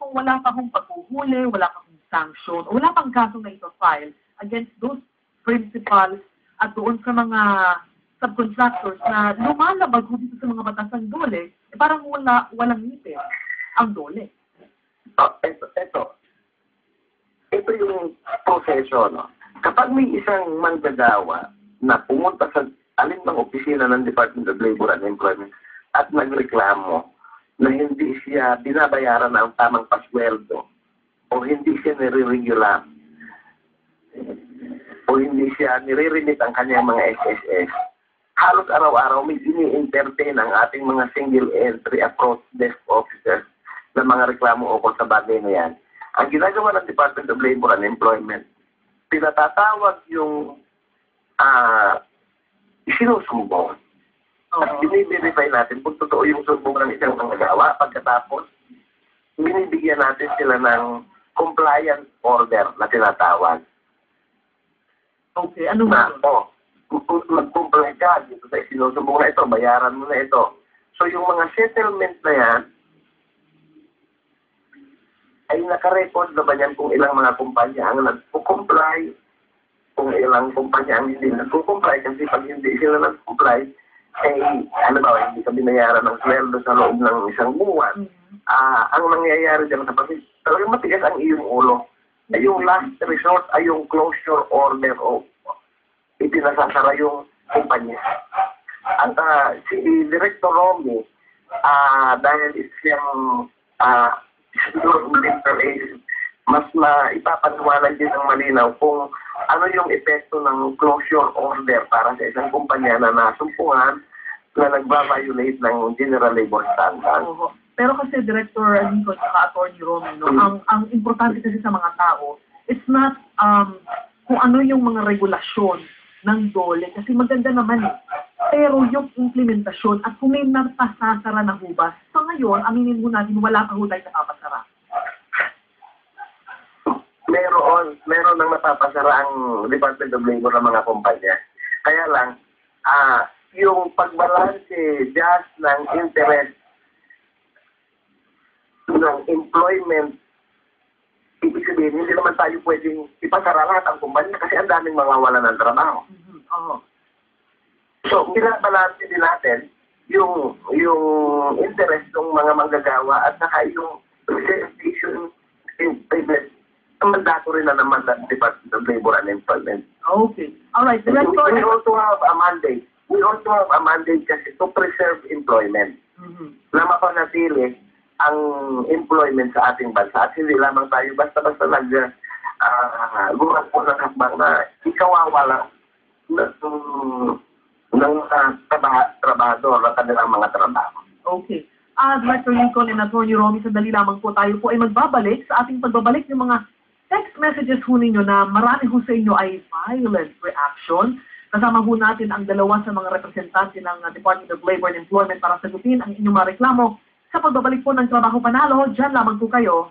kung wala pa akong paghuhuli, wala pa akong sanction, o wala pang kaso na ito-file against those principals at doon sa mga subcontractors na lumalabag ko dito sa mga batas ng DOLE, parang walang ngipin ang DOLE. Ito yung proseso, no? Kapag may isang manggagawa na pumunta sa alinmang opisina ng Department of Labor and Employment at nagreklamo na hindi siya binabayaran ng tamang pasweldo o hindi siya nire-regular o hindi siya nire-remit ang kanyang mga SSS, halos araw-araw may ini-entertain ang ating mga single entry approach desk officers na mga reklamo ukol sa bagay na yan. Ang ginagawa ng Department of Labor and Employment, pinatatawag yung isinusumbong. At biniverify natin kung totoo yung sumbong ng isang manggagawa. Pagkatapos, binibigyan natin sila ng compliance order na tinatawag. Okay, ano ba? Mag-comply ka dito sa isinusumbong na ito, bayaran mo na ito. So yung mga settlement na yan, ay nakarecord na ba yan kung ilang mga kumpanya ang nag-comply, kung ilang kumpanya ang hindi nag-comply, kasi pag hindi sila nag-comply, ano ba, hindi ka binayaran ng sweldo sa loob ng isang buwan. Ang nangyayari dyan kapag talagang matigas ang iyong ulo, ay yung last resort ay yung closure order o ipinasasara yung kumpanya. At si Director Romy, dahil siyang mas ipapaliwanag din ng malinaw kung ano yung epekto ng closure order para sa isang kumpanya na nasumpungan na nagba-violate ng General Labor Standards. Pero kasi Director Lincoln at Attorney Romy, no, ang importante kasi sa mga tao, it's not kung ano yung mga regulasyon ng DOLE, kasi maganda naman pero yung implementasyon at kung may napasasara na hubas, sa ngayon, aminin mo natin, wala pa hutay na kapasara. Meron nang napapasara ang Department of Labor ng mga kumpanya. Kaya lang, yung pagbalanse just ng interest ng employment, ibig sabihin, hindi naman tayo pwedeng ipasara lahat ang kumpanya kasi ang daming mawawala ng trabaho. So, binabalanse din natin yung interest ng mga manggagawa at saka yung representation in private mandato rin na naman ng Department of Labor and Employment. Okay. Alright. We also have a mandate. We also have a mandate kasi to preserve employment. Na mapanatili ang employment sa ating bansa. At hindi lamang tayo basta-basta gumag po ng hakbang na ikawawala ng trabahador ng kanilang mga trabaho. Okay. Director Lincoln and Attorney Romy, sandali lamang po tayo po ay magbabalik sa ating pagbabalik ng mga text messages ho ninyo na marami ho sa inyo ay violent reaction. Kasama ho natin ang dalawa sa mga representante ng Department of Labor and Employment para sagutin ang inyong mga reklamo. Sa pagbabalik po ng Trabaho Panalo, dyan lamang po kayo.